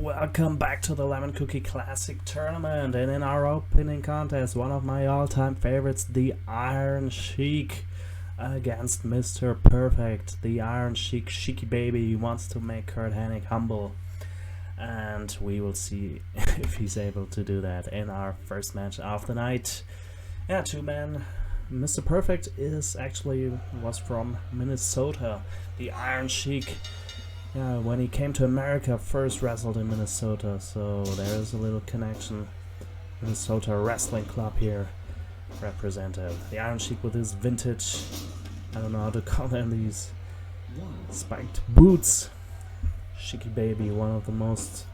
welcome back to the Lemoncookie Classic Tournament, and in our opening contest, one of my all-time favorites, the Iron Sheik against Mr. Perfect. The Iron Sheik, Sheiky baby, wants to make Curt Hennig humble, and we will see if he's able to do that in our first match of the night. Yeah, two men. Mr. Perfect was from Minnesota. The Iron Sheik, when he came to America, first wrestled in Minnesota, so there is a little connection. Minnesota Wrestling Club here represented. The Iron Sheik with his vintage, I don't know how to call them, these spiked boots. Sheiky baby, one of the most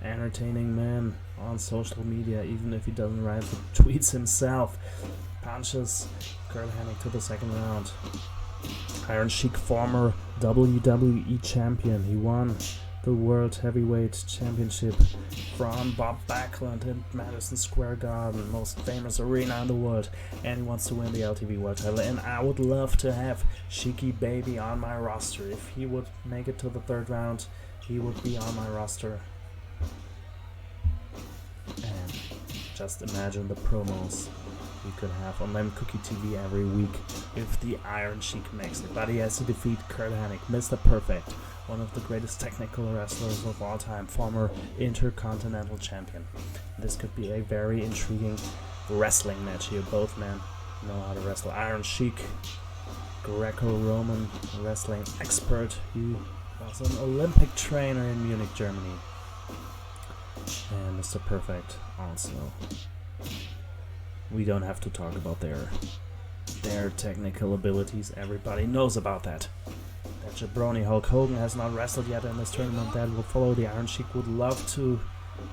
entertaining men on social media, even if he doesn't write the tweets himself. Punches Curt Hennig to the second round. Iron Sheik, former WWE champion. He won the World Heavyweight Championship from Bob Backlund in Madison Square Garden, most famous arena in the world, and he wants to win the LTV World title. And I would love to have Sheiky baby on my roster. If he would make it to the third round, he would be on my roster. And just imagine the promos we could have on Lemoncookie TV every week if the Iron Sheik makes it. But he has to defeat Curt Hennig, Mr. Perfect, one of the greatest technical wrestlers of all time, former Intercontinental Champion. This could be a very intriguing wrestling match here. Both men know how to wrestle. Iron Sheik, Greco-Roman wrestling expert. He was an Olympic trainer in Munich, Germany. And Mr. Perfect also. We don't have to talk about their technical abilities. Everybody knows about that. That jabroni Hulk Hogan has not wrestled yet in this tournament. That will follow. The Iron Sheik would love to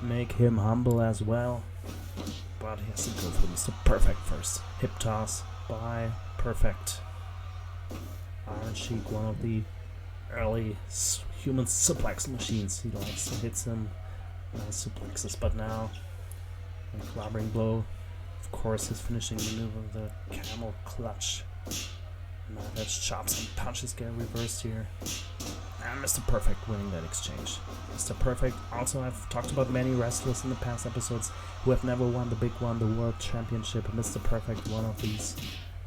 make him humble as well, but he has to go for Mr. Perfect first. Hip toss by Perfect. Iron Sheik, one of the early human suplex machines. He likes to hit some nice suplexes, but now a clobbering blow. Of course, his finishing maneuver, the camel clutch. Now that chops and punches get reversed here. And Mr. Perfect winning that exchange. Mr. Perfect, also I've talked about many wrestlers in the past episodes who have never won the big one, the World Championship. Mr. Perfect, one of these.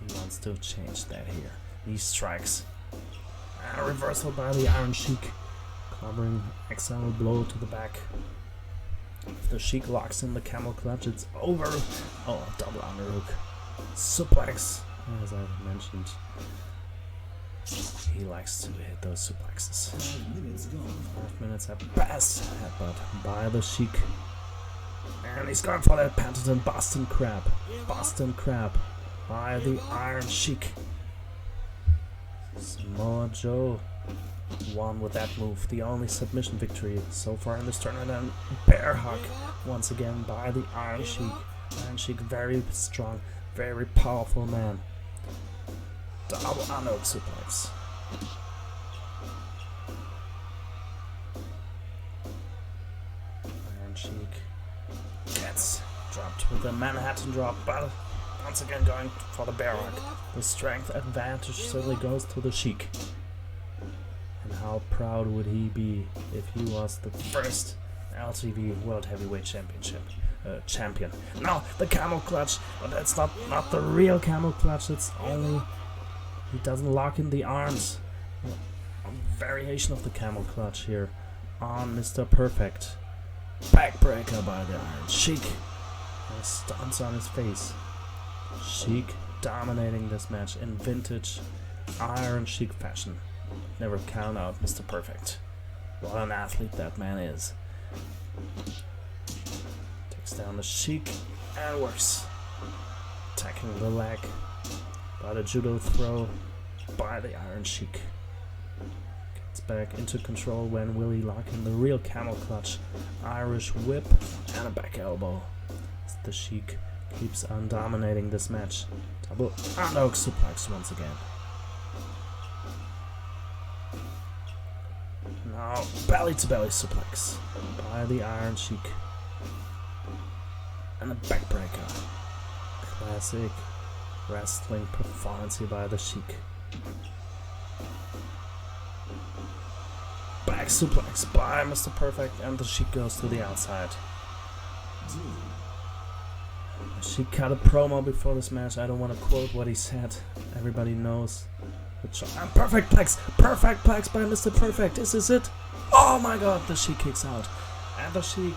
He wants to change that here. He strikes. And a reversal by the Iron Sheik. Clobbering XL blow to the back. If the Sheik locks in the camel clutch, it's over. Oh, double underhook. Suplex, as I've mentioned. He likes to hit those suplexes. 5 minutes at best. Headbutt by the Sheik. And he's going for that patented Boston Crab. Boston Crab by the Iron Sheik. Samoa Joe won with that move, the only submission victory so far in this tournament. And bear hug once again by the Iron Sheik. Iron Sheik, very strong, very powerful man. Double underhook suplex. Iron Sheik gets dropped with a Manhattan drop, but once again going for the bear hug. The strength advantage certainly goes to the Sheik. And how proud would he be if he was the first LTV World Heavyweight Championship champion. Now the camel clutch, but that's not the real camel clutch. It's only, he doesn't lock in the arms. A variation of the camel clutch here on Mr. Perfect. Backbreaker by the Iron Sheik. And stomps on his face. Sheik dominating this match in vintage Iron Sheik fashion. Never count out Mr. Perfect. What an athlete that man is. Takes down the Sheik and works. Attacking the leg by the judo throw by the Iron Sheik. Gets back into control. When will he lock in the real camel clutch? Irish whip and a back elbow. The Sheik keeps on dominating this match. Double underhook suplex once again. Now, belly-to-belly suplex by the Iron Sheik. And a backbreaker. Classic wrestling performance here by the Sheik. back suplex by Mr. Perfect, and the Sheik goes to the outside. She cut a promo before this match. I don't want to quote what he said. Everybody knows. Perfect plex by Mr. Perfect. Is this it? Oh my god, the Sheik kicks out. And the Sheik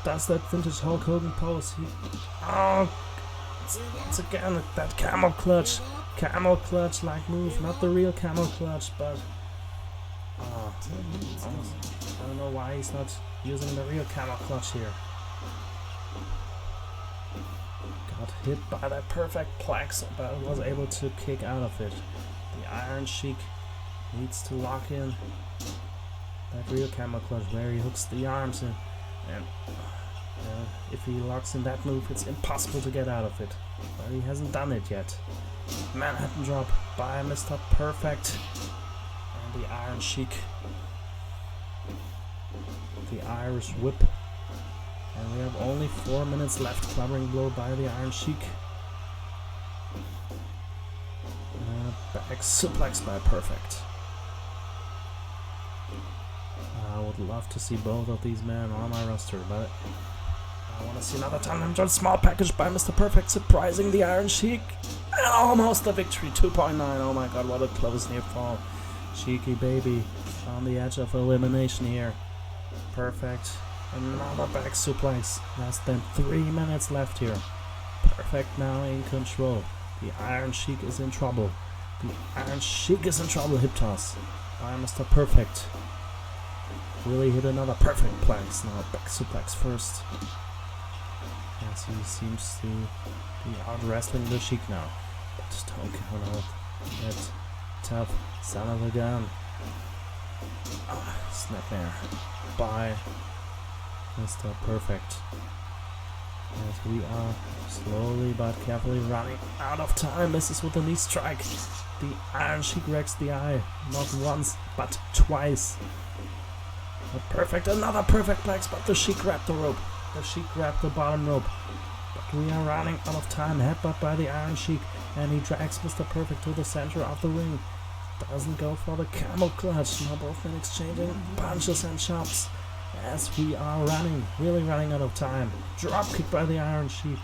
does that vintage Hulk Hogan pose. It's again that camel clutch like move. Not the real camel clutch, but I don't know why he's not using the real camel clutch here. Got hit by that perfect plex, but was able to kick out of it. The Iron Sheik needs to lock in that real camel clutch where he hooks the arms in, and if he locks in that move, it's impossible to get out of it. But he hasn't done it yet. Manhattan drop by Mr. Perfect, and the Iron Sheik. The Irish whip. And we have only 4 minutes left. Clobbering blow by the Iron Sheik. Back suplex by Perfect. I would love to see both of these men on my roster, but I want to see another time. John small package by Mr. Perfect, surprising the Iron Sheik. And almost a victory, 2.9. Oh my god, what a close near fall. Cheeky baby on the edge of elimination here. Perfect. Another back suplex. Less than 3 minutes left here. Perfect now in control. The Iron Sheik is in trouble. The Iron Sheik is in trouble. Hip toss by Mr. Perfect. Really hit another perfect plex. Now back suplex first. As he seems to be out wrestling the Sheik now. But don't count out that tough son of a gun. Snapmare by Mr. Perfect. As we are slowly but carefully running out of time. Misses with the knee strike. The Iron Sheik wrecks the eye. Not once, but twice. But Perfect, another perfect plex, but the Sheik grabbed the rope. The Sheik grabbed the bottom rope. But we are running out of time. Headbutt by the Iron Sheik. And he drags Mr. Perfect to the center of the ring. Doesn't go for the camel clutch. Now both men exchanging punches and chops. As we are running, really running out of time. Drop kick by the Iron Sheik.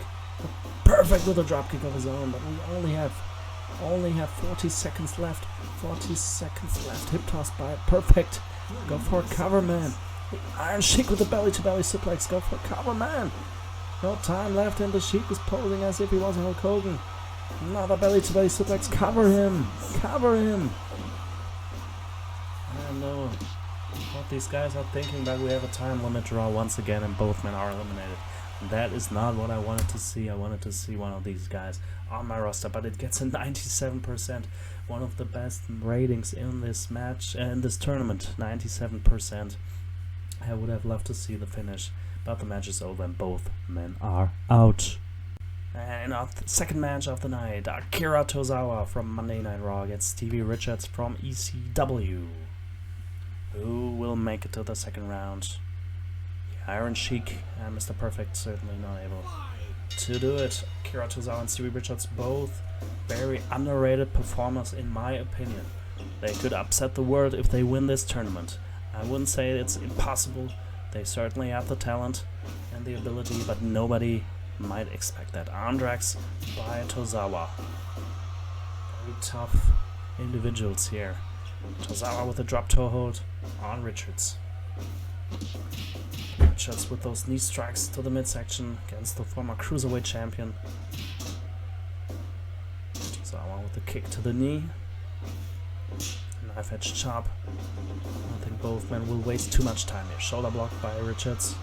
Perfect with a drop kick of his own, but we only have 40 seconds left. 40 seconds left. Hip toss by Perfect. Go for a cover, man. The Iron Sheik with a belly-to-belly suplex. Go for a cover, man. No time left, and the Sheik is posing as if he was Hulk Hogan. Another belly-to-belly suplex. Cover him. Cover him. I don't know what these guys are thinking, but we have a time limit draw once again, and both men are eliminated. That is not what I wanted to see. I wanted to see one of these guys on my roster, but it gets a 97%. One of the best ratings in this match, in this tournament. 97%. I would have loved to see the finish, but the match is over and both men are out. And our second match of the night, Akira Tozawa from Monday Night Raw against Stevie Richards from ECW. Who will make it to the second round? The Iron Sheik and Mr. Perfect certainly not able to do it. Akira Tozawa and Stevie Richards, both very underrated performers in my opinion. They could upset the world if they win this tournament. I wouldn't say it's impossible. They certainly have the talent and the ability, but nobody might expect that. Arm drags by Tozawa. Very tough individuals here. Tozawa with a drop toe hold on Richards. Richards with those knee strikes to the midsection against the former Cruiserweight champion. Tozawa with a kick to the knee. Knife edge chop. I think both men will waste too much time here. Shoulder block by Richards.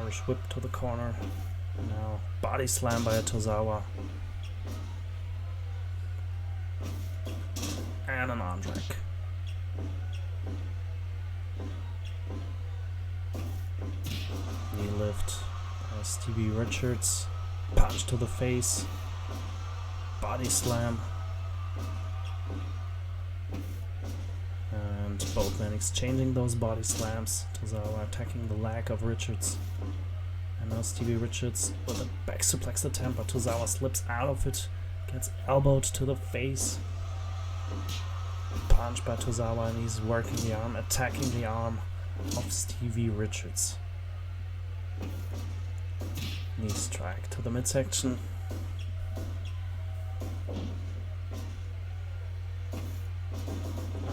Irish whip to the corner. Now body slam by a Tozawa. And an arm drag. Knee lift. Stevie Richards. Punch to the face. Body slam. And both men exchanging those body slams. Tozawa attacking the leg of Richards. And now Stevie Richards with a back suplex attempt, but Tozawa slips out of it. Gets elbowed to the face. punch by Tozawa, and he's working the arm, attacking the arm of Stevie Richards. Knee strike to the midsection.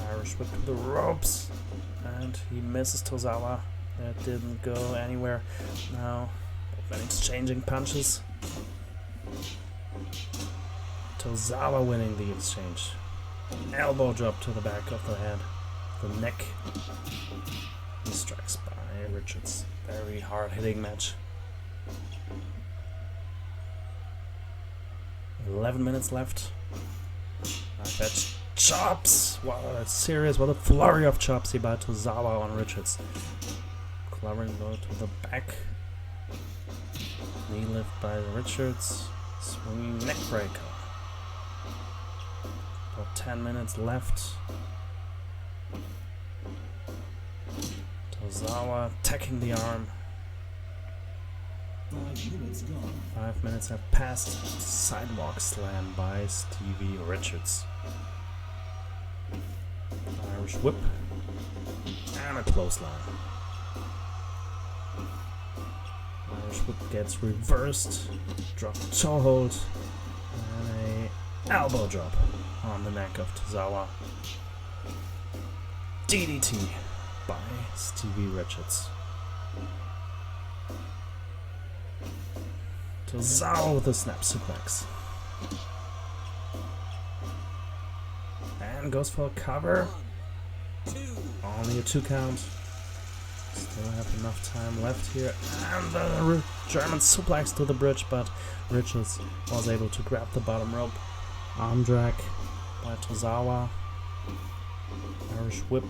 Irish whip to the ropes, and he misses Tozawa. That didn't go anywhere. Now, when exchanging punches, Tozawa winning the exchange. Elbow drop to the back of the head, the neck. He strikes by Richards. Very hard hitting match. 11 minutes left. Like that chops! What a flurry of chops here by Tozawa on Richards. Clobbering blow to the back. Knee lift by Richards. Swinging neck breaker. About 10 minutes left. Tozawa attacking the arm. 5 minutes have passed. Sidewalk slam by Stevie Richards. Irish whip. And a clothesline. Irish whip gets reversed. Drop toe hold. And a elbow drop on the neck of Tozawa. DDT by Stevie Richards. Tozawa with a snap suplex. And goes for a cover. Only a 2 count. Still have enough time left here. And the German suplex to the bridge, but Richards was able to grab the bottom rope. Arm drag by Tozawa. Irish whip.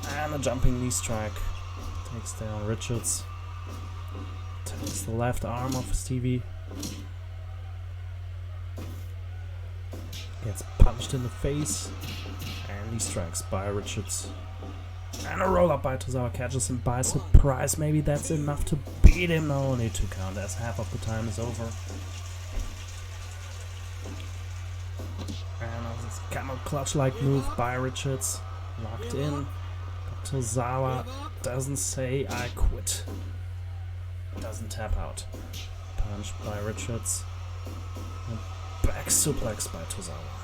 And a jumping knee strike. Takes down Richards. Takes the left arm of Stevie. Gets punched in the face. And he strikes by Richards. And a roll up by Tozawa, catches him by surprise. Maybe that's enough to beat him. No, only 2 count as half of the time is over. And this camel clutch like move by Richards. Locked in. But Tozawa doesn't say I quit. Doesn't tap out. Punched by Richards. And back suplex by Tozawa.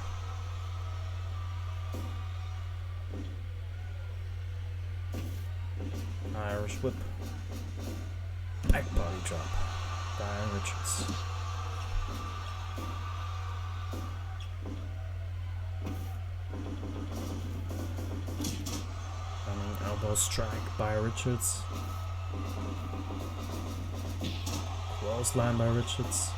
Irish whip. Back body drop by Richards. Running elbow strike by Richards. Clothesline by Richards.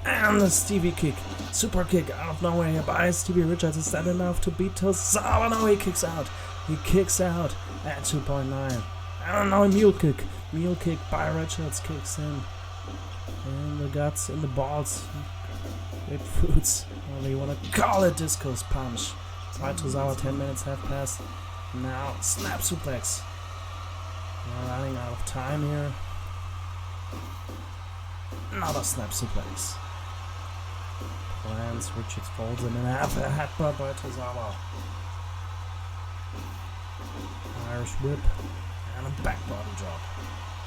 And the Stevie kick. Super kick out of nowhere by Stevie Richards. Is that enough to beat Tozawa? No, he kicks out. He kicks out at 2.9. I don't know, mule kick. Mule kick by Richards. Kicks in the guts, in the balls. Grapefruits. Whatever you want to call it. Discus punch. By Tozawa, 10 minutes have passed. Now, snap suplex. We're running out of time here. Another snap suplex. Lands, Richards folds him in half. A headbutt by Tozawa. Irish whip. And a back body drop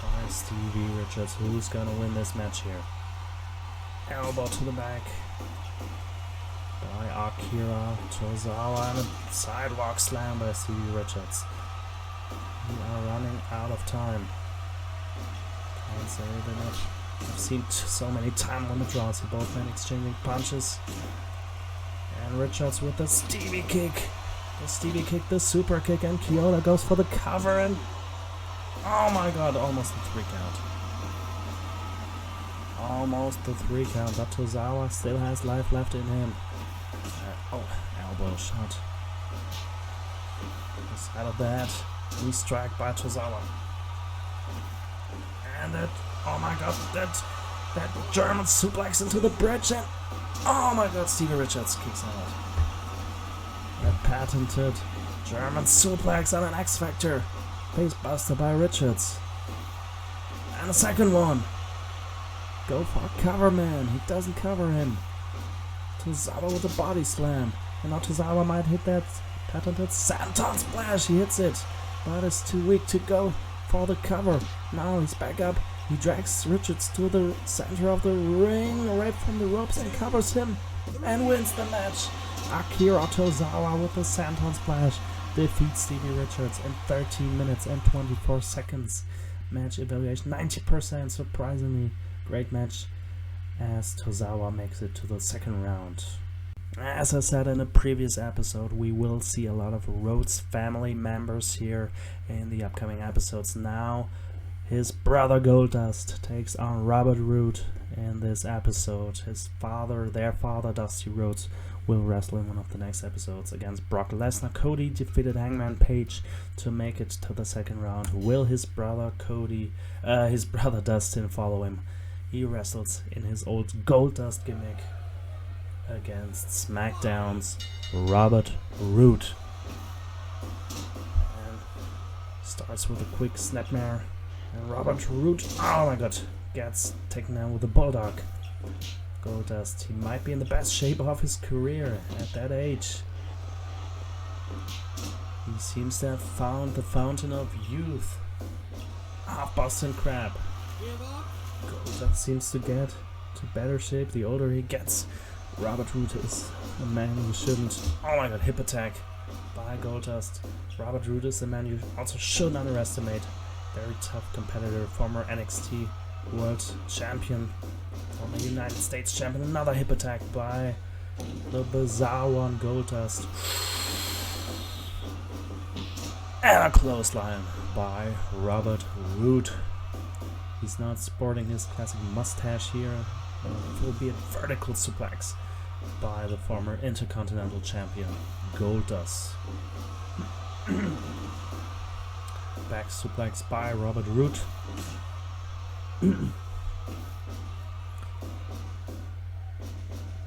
by Stevie Richards. Who's gonna win this match here? Elbow to the back by Akira. Tozawa and a sidewalk slam by Stevie Richards. We are running out of time. Can't say it enough. I've seen so many time limit draws. Both men exchanging punches. And Richards with the Stevie kick. The Stevie kick, the super kick, and Kyoto goes for the cover, and oh my god, almost the 3 count. Almost the 3 count, but Tozawa still has life left in him. Elbow shot. Side of the head. Knee strike by Tozawa. And that, oh my god, that German suplex into the bridge, and oh my god, Stevie Richards kicks out. That patented German suplex on an X Factor. Face buster by Richards. And a second one. Go for cover, man. He doesn't cover him. Tozawa with a body slam. And now Tozawa might hit that patented Senton Splash. He hits it. But it's too weak to go for the cover. Now he's back up. He drags Richards to the center of the ring, right from the ropes, and covers him. And wins the match. Akira Tozawa with the Senton Splash defeats Stevie Richards in 13 minutes and 24 seconds. Match evaluation 90%, surprisingly. Great match as Tozawa makes it to the second round. As I said in a previous episode, we will see a lot of Roode's family members here in the upcoming episodes. Now, his brother Goldust takes on Roode in this episode. Their father, Dusty Rhodes, will wrestle in one of the next episodes against Brock Lesnar. Cody defeated Hangman Page to make it to the second round. Will his brother Dustin follow him? He wrestles in his old Goldust gimmick against SmackDown's Roode. And starts with a quick snapmare. And Roode, oh my god, gets taken down with a bulldog. Goldust, he might be in the best shape of his career at that age. He seems to have found the fountain of youth. Boston Crab. Goldust seems to get to better shape the older he gets. Roode is a man who shouldn't... Oh my god, hip attack by Goldust. Roode is a man you also shouldn't underestimate. Very tough competitor, former NXT World Champion, former United States Champion. Another hip attack by the bizarre one, Goldust. And a clothesline by Roode. He's not sporting his classic mustache here. It will be a vertical suplex by the former Intercontinental Champion, Goldust. Back suplex by Roode.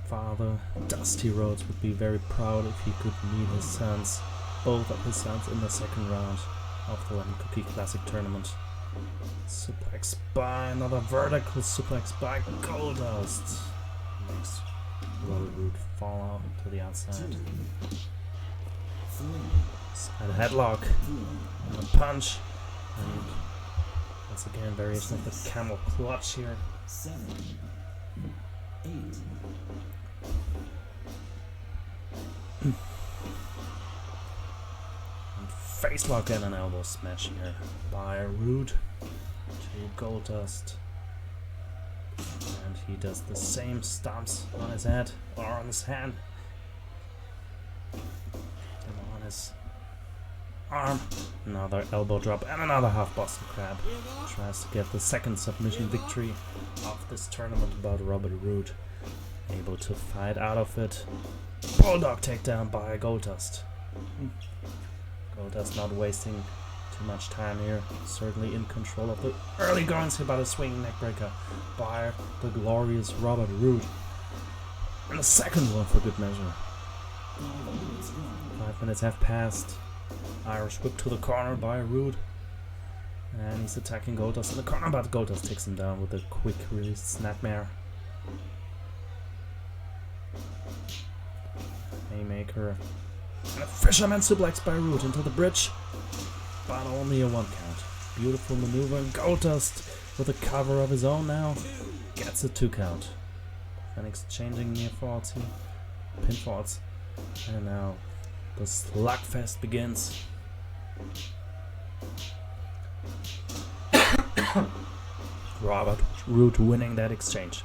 Father Dusty Rhodes would be very proud if he could meet his sons, both of his sons, in the second round of the Lemoncookie Classic Tournament. Suplex by another vertical suplex by Goldust. Makes Roode fall out to the outside. Side headlock and a punch, and once again variation of the camel clutch here. 7, 8. And face lock and an elbow smash here by Roode to Goldust. And he does the same stomps on his head or on his hand. And on his arm. Another elbow drop and another half Boston Crab. Tries to get the second submission victory of this tournament about Roode. Able to fight out of it. Bulldog takedown by Goldust. Goldust not wasting too much time here. Certainly in control of the early goings here by the swinging neckbreaker by the glorious Roode. And a second one for good measure. 5 minutes have passed. Irish whip to the corner by Roode. And he's attacking Goldust in the corner, but Goldust takes him down with a quick release snapmare. Haymaker. And a fisherman suplex by Roode into the bridge. But only a 1 count. Beautiful maneuver, and Goldust with a cover of his own now gets a 2 count. And exchanging near falls here. Pinfalls. And now the slugfest begins. Roode winning that exchange.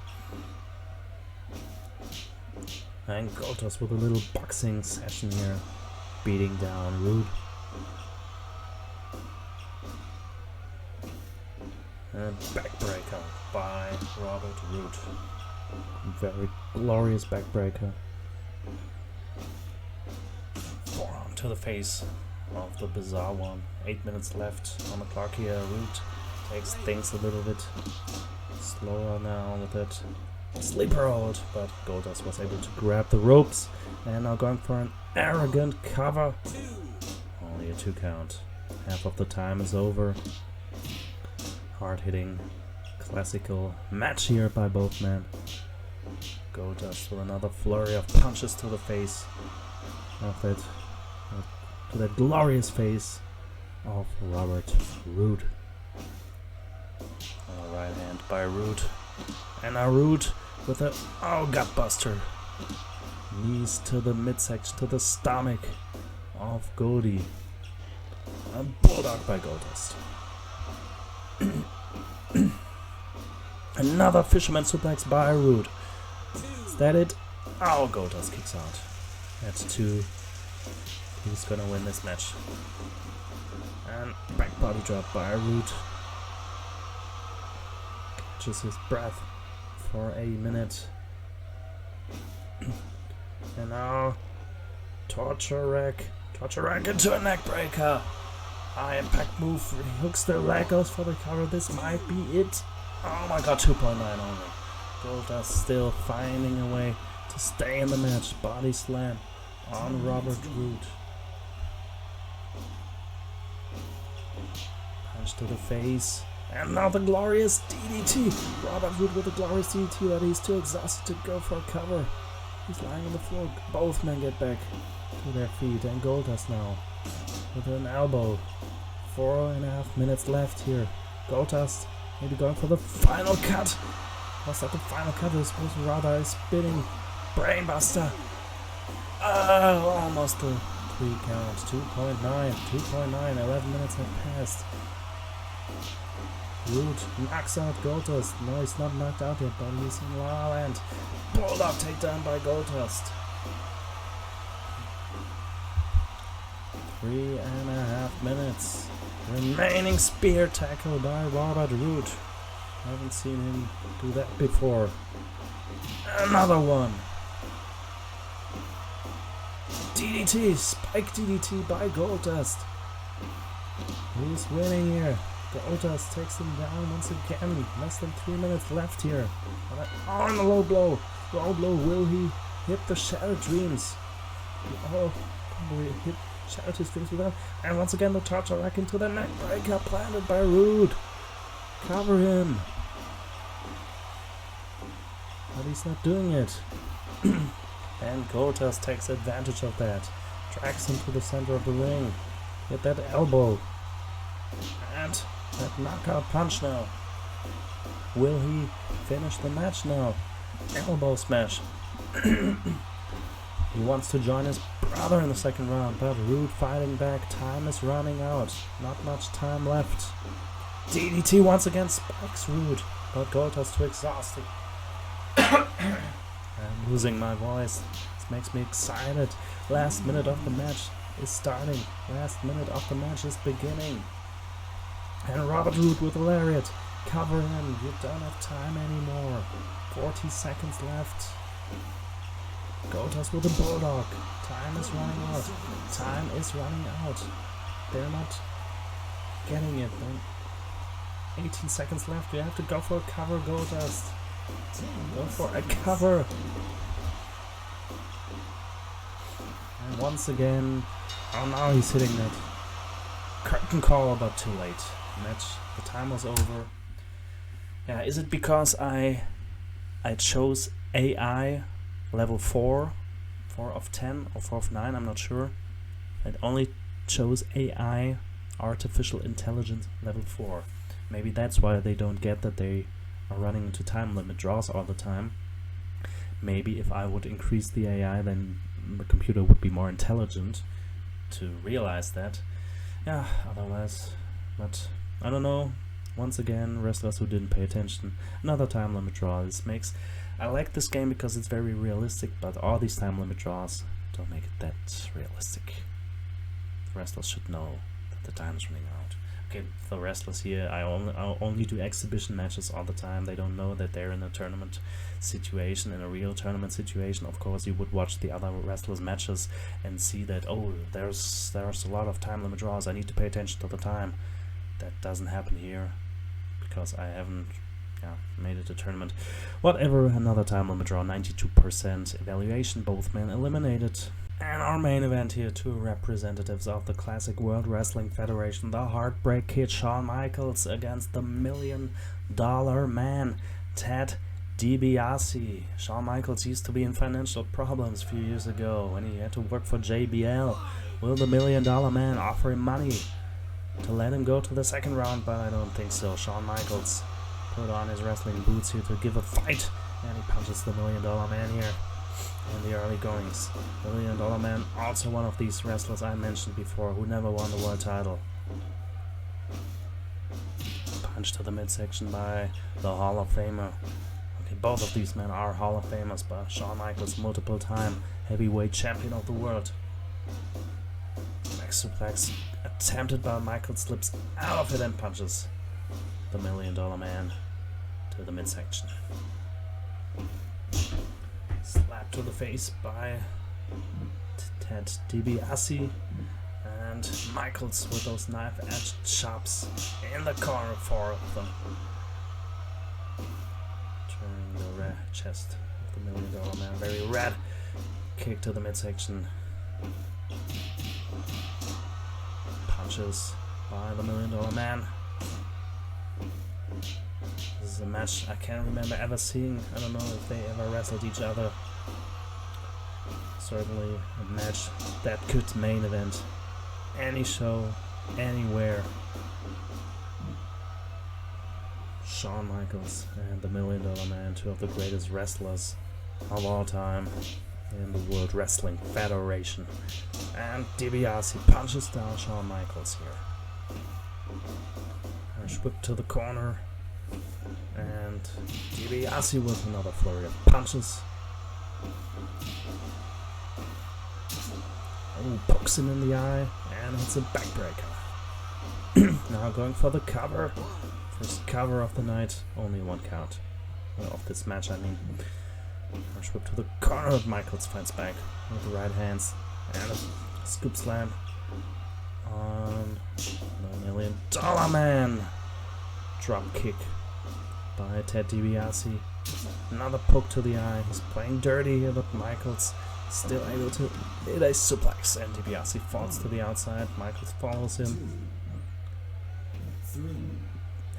And Goldust with a little boxing session here, beating down Roode. And backbreaker by Roode. Very glorious backbreaker. Forearm to the face of the bizarre one. 8 minutes left on the clock here. Roode takes things a little bit slower now with it. Sleeper hold, but Goldust was able to grab the ropes and now going for an arrogant cover. Only a 2 count. Half of the time is over. Hard hitting Classical match here by both men. Goldust with another flurry of punches to the face of that, to that glorious face of Robert Roode. Right hand by Roode, and now Roode with a gutbuster. Knees to the midsection, to the stomach of Goldie. A bulldog by Goldust. Another fisherman suplex by Roode. Is that it? Oh, Goldust kicks out. That's 2. He's gonna win this match. And back body drop by Roode. Catches his breath for a minute. And now torture rack into a neck breaker. High impact move. He hooks the leg, goes for the cover. This might be it. Oh my god, 2.9 only. Goldust still finding a way to stay in the match. Body slam on Robert Roode. Punch to the face. And now the glorious DDT. Robert Roode with the glorious DDT that he's too exhausted to go for a cover. He's lying on the floor. Both men get back to their feet. And Goldust now with an elbow. 4.5 minutes left here. Goldust maybe going for the final cut. Was that the final cut? It was rather a spinning brainbuster. Almost a 3 count. 2.9. 11 minutes have passed. Roode knocks out Goldust. No, he's not knocked out yet, but he's in La La Land. Bulldog takedown by Goldust. 3.5 minutes. Remaining spear tackle by Robert Roode. Haven't seen him do that before. Another one. DDT, spike DDT by Goldust. Who's winning here? Goldust takes him down once again. Less than 3 minutes left here. And a low blow. Low blow. Will he hit the Shattered Dreams? Oh, probably hit Shattered his dreams with that. And once again the torture rack into the neck breaker planted by Roode. Cover him. But he's not doing it. And Goldust takes advantage of that. Drags him to the center of the ring. Hit that elbow. And that knockout punch now. Will he finish the match now? Elbow smash. He wants to join his brother in the second round, but Roode fighting back. Time is running out. Not much time left. DDT once again spikes Roode, but Goldust too exhausted. I'm losing my voice. This makes me excited. Last minute of the match is starting. Last minute of the match is beginning. And Robert Roode with a lariat. Cover him. You don't have time anymore. 40 seconds left. Goldust with a bulldog. Time is running out. Time is running out. They're not getting it. Then 18 seconds left. You have to go for a cover, Goldust. Go for a cover. And once again, oh now he's hitting that curtain call, but too late. The time was over. Yeah, is it because I chose AI level 4 of 10 or 4 of 9, I'm not sure. I only chose AI artificial intelligence level 4. Maybe that's why they don't get that they are running into time limit draws all the time. Maybe if I would increase the AI, then the computer would be more intelligent to realize that. Yeah, otherwise, but I don't know. Once again, wrestlers who didn't pay attention. Another time limit draw. I like this game because it's very realistic, but all these time limit draws don't make it that realistic. The wrestlers should know that the time is running out. Okay, the wrestlers here, I only do exhibition matches all the time. They don't know that they're in a tournament situation, in a real tournament situation. Of course, you would watch the other wrestlers' matches and see that, oh, there's a lot of time limit draws. I need to pay attention to the time. That doesn't happen here because I haven't made it a tournament. Whatever, another time limit draw, 92% evaluation, both men eliminated. And our main event here, two representatives of the Classic World Wrestling Federation, the Heartbreak Kid Shawn Michaels against the $1 Million Man, Ted Dibiase. Shawn Michaels used to be in financial problems a few years ago when he had to work for JBL. Will the $1 Million Man offer him money to let him go to the second round? But I don't think so. Shawn Michaels put on his wrestling boots here to give a fight, and he punches the $1 Million Man here in the early goings. The $1 Million Man, also one of these wrestlers I mentioned before, who never won the world title. Punch to the midsection by the Hall of Famer. Okay, both of these men are Hall of Famers, but Shawn Michaels, multiple time heavyweight champion of the world. Back suplex attempted, but Michaels slips out of it and punches the $1 Million Man to the midsection. Slap to the face by Ted Dibiase, and Michaels with those knife-edged chops in the corner, 4 of them. Turning the red chest of the $1 Million Man, very red. Kick to the midsection. Punches by the $1 Million Man. This is a match I can't remember ever seeing. I don't know if they ever wrestled each other. Certainly a match that could main event any show, anywhere. Shawn Michaels and the $1 Million Man, two of the greatest wrestlers of all time in the World Wrestling Federation. And Dibiase punches down Shawn Michaels here. Irish whip to the corner. And Dibiase with another flurry of punches. Oh, pokes him in the eye, and it's a backbreaker. Now going for the cover. First cover of the night, only 1 count. Of this match, I mean. Irish whip to the corner, Michaels fights back with the right hands. And a scoop slam on the $1 Million Man. Drop kick by Ted Dibiase. Another poke to the eye. He's playing dirty here, but Michaels still able to hit a suplex, and Dibiase falls to the outside. Michaels follows him.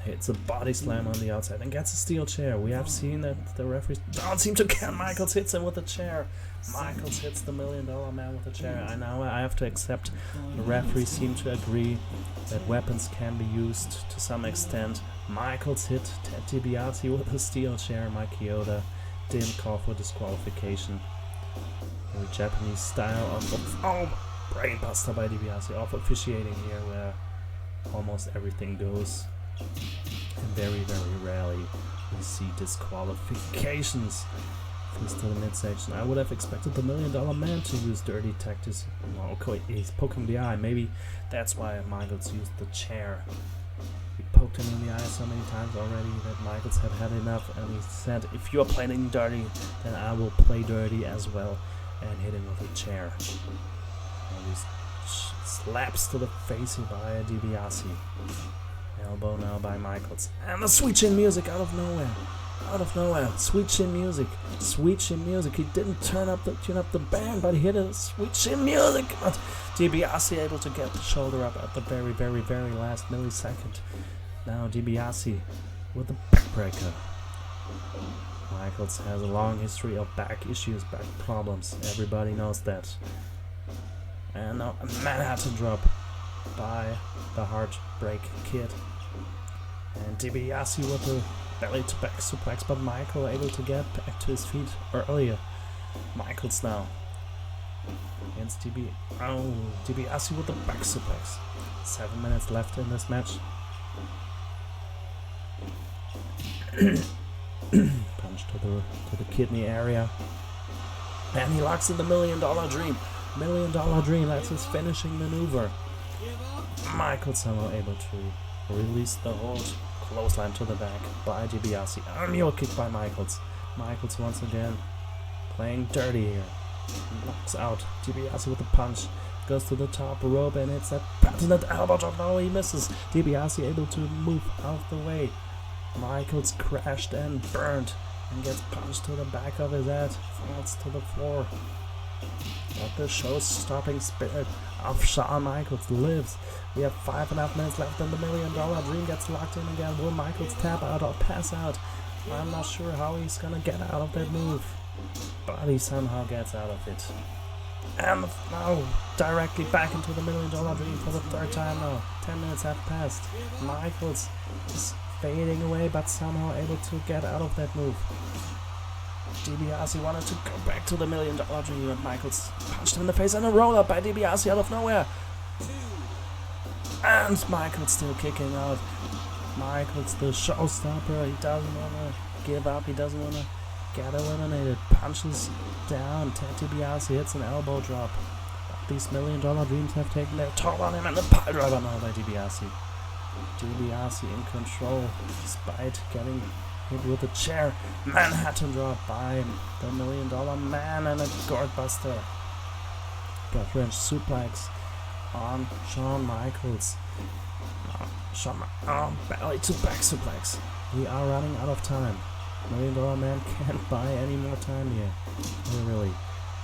Hits a body slam on the outside and gets a steel chair. We have seen that the referees don't seem to care. Michaels hits him with a chair. Michaels hits the $1 Million Man with a chair. I have to accept the referees seem to agree that weapons can be used to some extent. Michaels hit Ted Dibiase with a steel chair. Mike Chioda didn't call for disqualification. The Japanese style of brainbuster by Dibiase, of officiating here, where almost everything goes. And very, very rarely we see disqualifications. Fist to the midsection. I would have expected the $1 Million Man to use dirty tactics. Well, okay, he's poking the eye. Maybe that's why Michaels used the chair. He poked him in the eye so many times already that Michaels had enough, and he said, if you're playing dirty, then I will play dirty as well, and hit him with a chair. And he slaps to the face by Dibiase. Elbow now by Michaels. And the sweet chin music out of nowhere. Out of nowhere. Sweet chin music. Sweet chin music. He didn't tune up the band, but he hit a sweet chin music. But Dibiase able to get the shoulder up at the very, very, very last millisecond. Now Dibiase with the backbreaker. Michaels has a long history of back issues, back problems. Everybody knows that. And now a Manhattan drop by the Heartbreak Kid. And Dibiase with a belly to back suplex, but Michael able to get back to his feet earlier. Michaels now against Dibiase with the back suplex. 7 minutes left in this match. Punch to the kidney area, and he locks in the $1 Million Dream. $1 Million Dream, that's his finishing maneuver. Michaels somehow able to release the hold. Clothesline to the back by Dibiase. A mule kick by Michaels. Michaels once again playing dirty here. Knocks out Dibiase with a punch. Goes to the top rope and hits that patented elbow drop. No, he misses. Dibiase able to move out the way. Michaels crashed and burned and gets punched to the back of his head. Falls to the floor. But the show-stopping spirit of Shawn Michaels lives. We have 5.5 minutes left and the $1 Million Dream gets locked in again. Will Michaels tap out or pass out? I'm not sure how he's gonna get out of that move, but he somehow gets out of it. And now directly back into the $1 Million Dream for the third time now. 10 minutes have passed. Michaels is fading away but somehow able to get out of that move. Dibiase wanted to go back to the $1 Million Dream and Michaels punched him in the face and a roll up by Dibiase out of nowhere. And Michaels still kicking out. Michaels the showstopper, he doesn't want to give up, he doesn't want to get eliminated. Punches down, Ted Dibiase hits an elbow drop. But these $1 Million Dreams have taken their toll on him and the pile driver now by Dibiase. Dibiase in control despite getting hit with a chair. Manhattan drop by the $1 Million Man and a guard buster. Gut wrench suplex on Shawn Michaels. Belly to back suplex. We are running out of time. $1 Million Man can't buy any more time here. Really.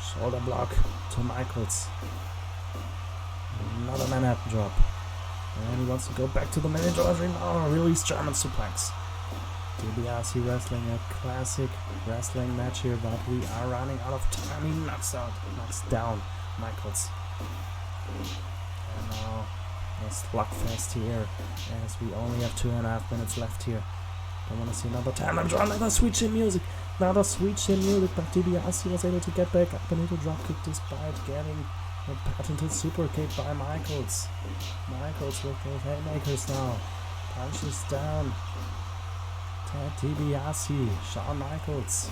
Shoulder block to Michaels. Another Manhattan drop. And he wants to go back to the $1 Million Dream. Oh, release German suplex. Dibiase wrestling, a classic wrestling match here, but we are running out of time. He knocks down Michaels. And now a slugfest here, as we only have 2.5 minutes left here. Don't want to see another time. I'm drawing another sweet chin music. But Dibiase was able to get back up and hit a dropkick despite getting a patented super kick by Michaels. Michaels with those haymakers now. Punches down. Dibiase, Shawn Michaels.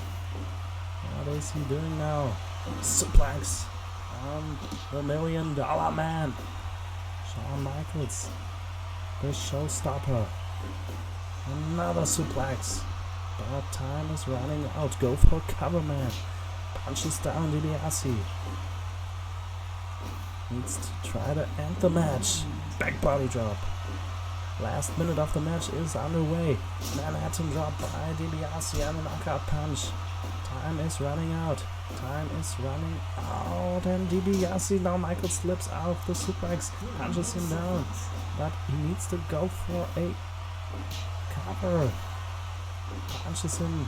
What is he doing now? Suplex on the $1 Million Man. Shawn Michaels, the showstopper. Another suplex. But time is running out. Go for cover, man. Punches down Dibiase. Needs to try to end the match. Back body drop. Last minute of the match is underway. Manhattan drop by Dibiase and a knockout punch. Time is running out. Time is running out. And Dibiase now Michael slips out of the suplex. Punches him down. But he needs to go for a cover. Punches him.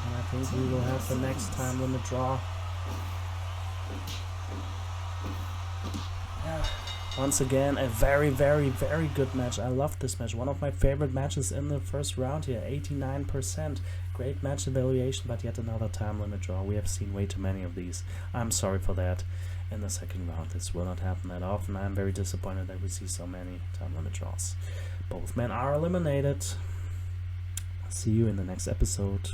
And I think we will have the next time limit draw. Once again, a very, very, very good match. I love this match. One of my favorite matches in the first round here. 89%. Great match evaluation, but yet another time limit draw. We have seen way too many of these. I'm sorry for that. In the second round, this will not happen that often. I'm very disappointed that we see so many time limit draws. Both men are eliminated. See you in the next episode.